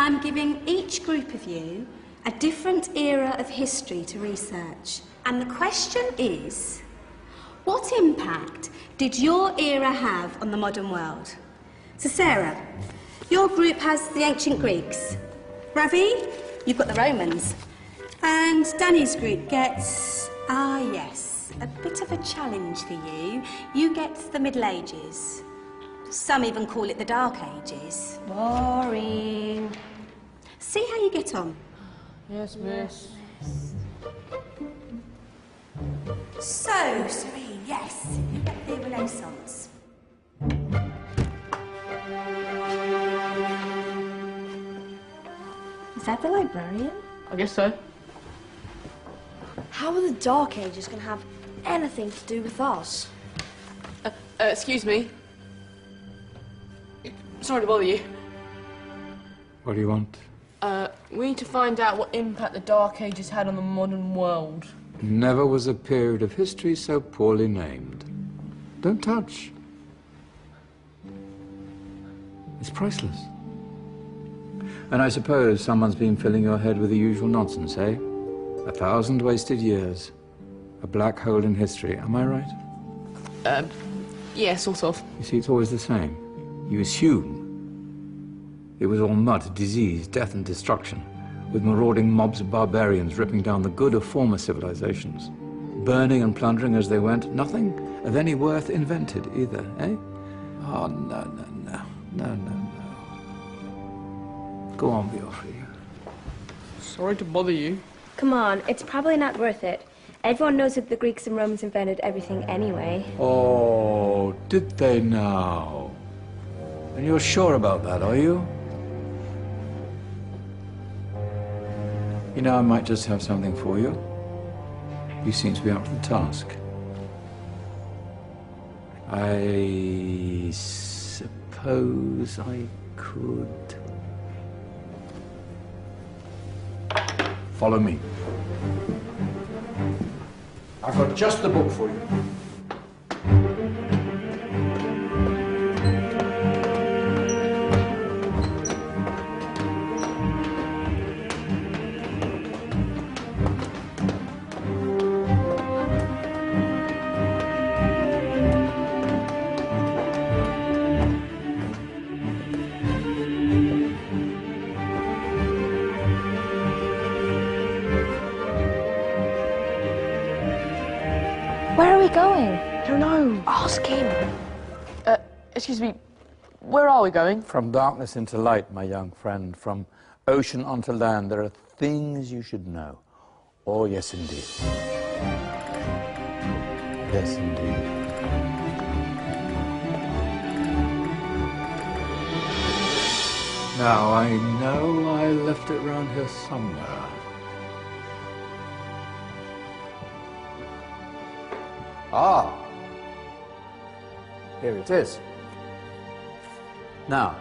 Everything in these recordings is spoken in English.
I'm giving each group of you a different era of history to research. And the question is, what impact did your era have on the modern world? So Sarah, your group has the ancient Greeks. Ravi, you've got the Romans. And Danny's group gets, yes, a bit of a challenge for you. You get the Middle Ages. Some even call it the Dark Ages. Boring. See how you get on. Yes, miss. So, Serene, yes, you get the Renaissance. Is that the librarian? I guess so. How are the Dark Ages going to have anything to do with us? Excuse me. Sorry to bother you. What do you want? We need to find out what impact the Dark Ages had on the modern world. Never was a period of history so poorly named. Don't touch. It's priceless. And I suppose someone's been filling your head with the usual nonsense, eh? 1,000 wasted years. A black hole in history, am I right? Yeah, sort of. You see, it's always the same. You assume it was all mud, disease, death and destruction, with marauding mobs of barbarians ripping down the good of former civilizations, burning and plundering as they went, nothing of any worth invented either, eh? Oh, no. Go on, Beofrey. Sorry to bother you. Come on, it's probably not worth it. Everyone knows that the Greeks and Romans invented everything anyway. Oh, did they now? And you're sure about that, are you? You know, I might just have something for you. You seem to be up to the task. I suppose I could... Follow me. I've got just the book for you. Where are we going? I don't know. Ask him. Excuse me. Where are we going? From darkness into light, my young friend. From ocean onto land, there are things you should know. Oh, yes, indeed. Yes, indeed. Now, I know I left it round here somewhere. Ah, here it is. Now,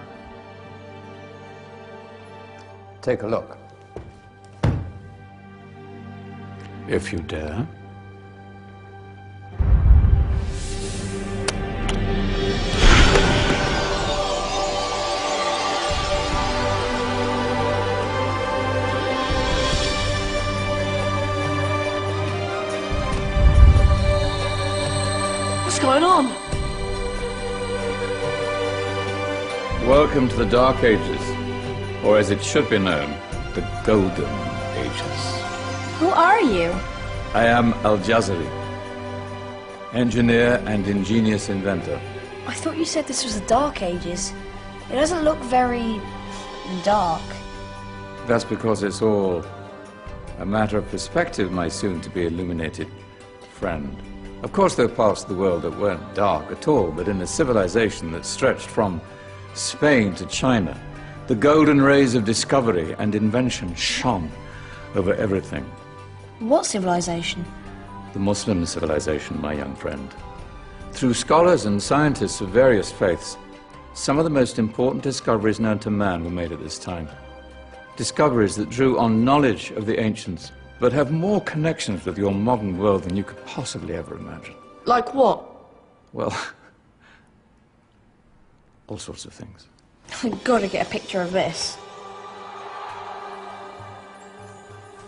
take a look. If you dare. What's going on? Welcome to the Dark Ages, or as it should be known, the Golden Ages. Who are you? I am Al-Jazari, engineer and ingenious inventor. I thought you said this was the Dark Ages. It doesn't look very... dark. That's because it's all a matter of perspective, my soon-to-be illuminated friend. Of course, there are parts of the world that weren't dark at all, but in a civilization that stretched from Spain to China, the golden rays of discovery and invention shone over everything. What civilization? The Muslim civilization, my young friend. Through scholars and scientists of various faiths, some of the most important discoveries known to man were made at this time. Discoveries that drew on knowledge of the ancients, but have more connections with your modern world than you could possibly ever imagine. Like what? Well, all sorts of things. We've got to get a picture of this.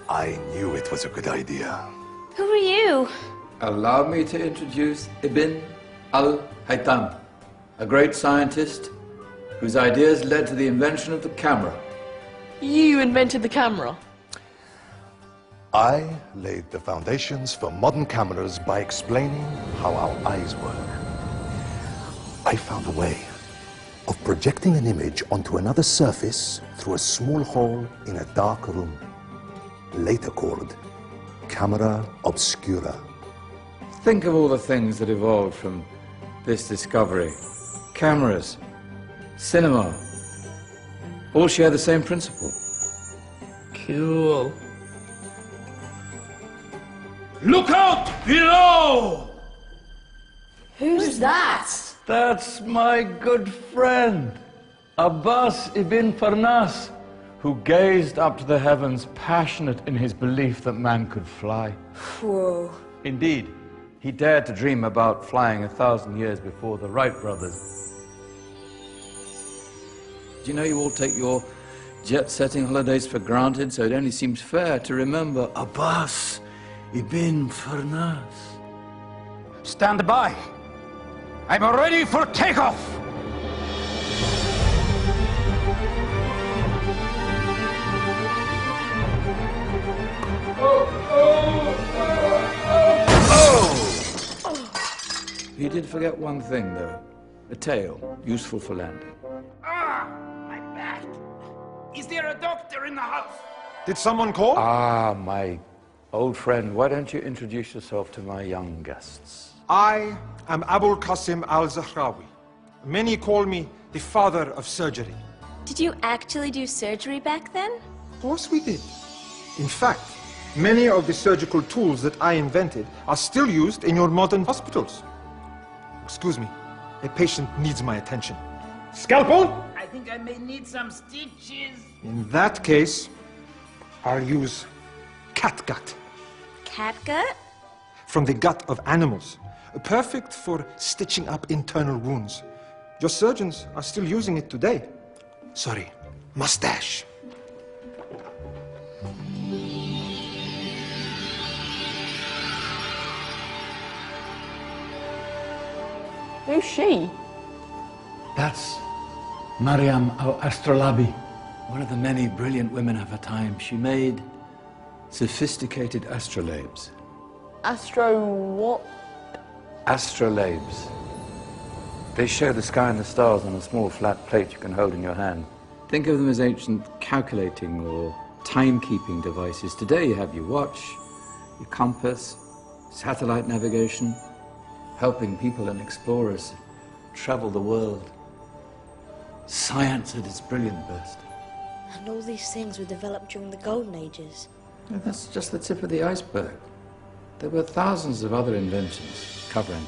I knew it was a good idea. Who are you? Allow me to introduce Ibn al-Haytham, a great scientist whose ideas led to the invention of the camera. You invented the camera? I laid the foundations for modern cameras by explaining how our eyes work. I found a way of projecting an image onto another surface through a small hole in a dark room, later called camera obscura. Think of all the things that evolved from this discovery. Cameras, cinema, all share the same principle. Cool. Look out below! Who's that? That's my good friend, Abbas ibn Farnas, who gazed up to the heavens, passionate in his belief that man could fly. Whoa. Indeed, he dared to dream about flying 1,000 years before the Wright brothers. Do you know you all take your jet-setting holidays for granted, so it only seems fair to remember Abbas ibn Farnas. Stand by. I'm ready for takeoff. He did forget one thing, though. A tail, useful for landing. Ah, my back. Is there a doctor in the house? Did someone call? Ah, my old friend, why don't you introduce yourself to my young guests? I am Abul Qasim al-Zahrawi. Many call me the father of surgery. Did you actually do surgery back then? Of course we did. In fact, many of the surgical tools that I invented are still used in your modern hospitals. Excuse me, a patient needs my attention. Scalpel? I think I may need some stitches. In that case, I'll use catgut. Catgut? From the gut of animals. Perfect for stitching up internal wounds. Your surgeons are still using it today. Sorry, mustache. Who's she? That's Maryam al-Astrolabi, one of the many brilliant women of her time. She made sophisticated astrolabes. Astro what? Astrolabes. They show the sky and the stars on a small flat plate you can hold in your hand. Think of them as ancient calculating or timekeeping devices. Today you have your watch, your compass, satellite navigation, helping people and explorers travel the world. Science at its brilliant best. And all these things were developed during the Golden Ages. And that's just the tip of the iceberg. There were thousands of other inventions covering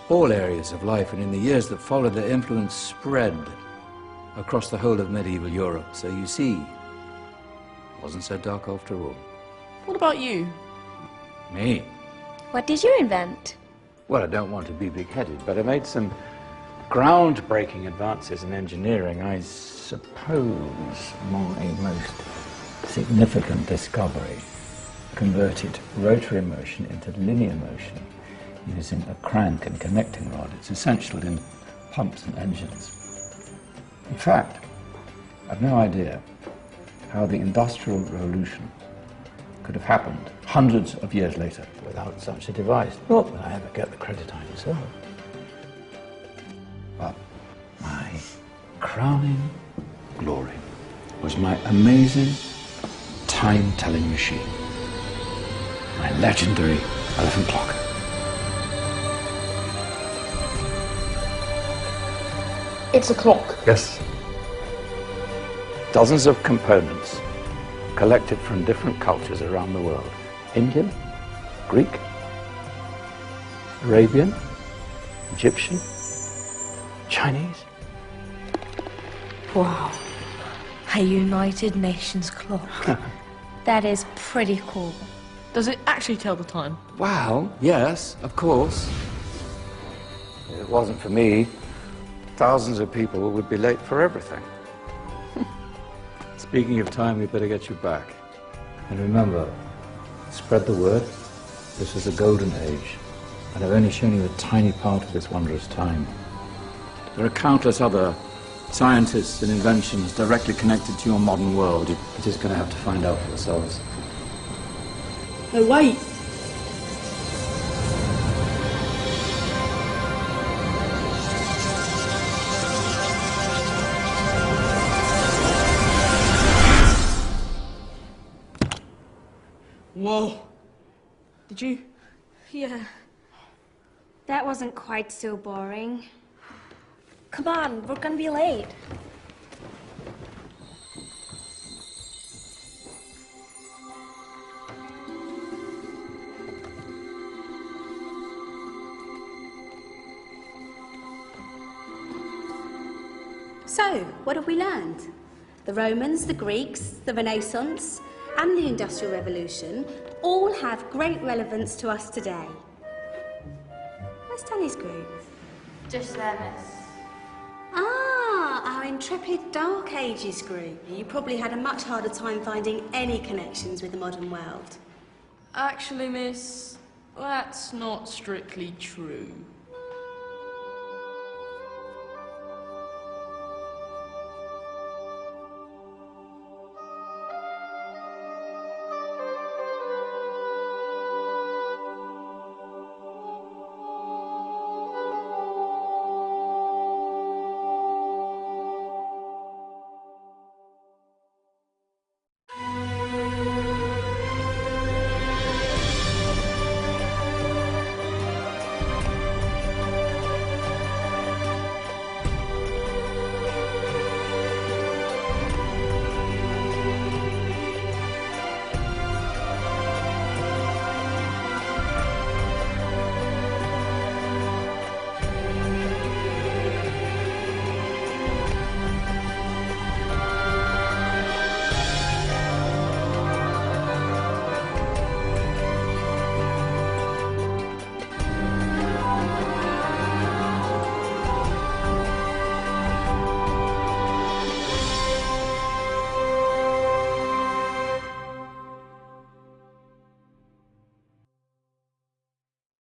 all areas of life, and in the years that followed, their influence spread across the whole of medieval Europe. So you see, it wasn't so dark after all. What about you? Me? What did you invent? Well, I don't want to be big-headed, but I made some groundbreaking advances in engineering. I suppose my most significant discovery converted rotary motion into linear motion using a crank and connecting rod. It's essential in pumps and engines. In fact, I've no idea how the Industrial Revolution could have happened hundreds of years later without such a device. Not that I ever get the credit I deserve. But my crowning glory was my amazing time-telling machine, my legendary elephant clock. It's a clock. Yes. Dozens of components collected from different cultures around the world. Indian, Greek, Arabian, Egyptian, Chinese. Wow. A United Nations clock. That is pretty cool. Does it actually tell the time? Well, yes, of course. If it wasn't for me, thousands of people would be late for everything. Speaking of time, we better get you back. And remember, Spread the word. This is a golden age, and I've only shown you a tiny part of this wondrous time. There are countless other scientists and inventions directly connected to your modern world. You're just going to have to find out for yourselves. Oh, wait. Whoa. Did you? Yeah. That wasn't quite so boring. Come on, we're gonna be late. So, what have we learned? The Romans, the Greeks, the Renaissance, and the Industrial Revolution all have great relevance to us today. Where's Danny's group? Just there, miss. Ah, our intrepid Dark Ages group. You probably had a much harder time finding any connections with the modern world. Actually, miss, that's not strictly true.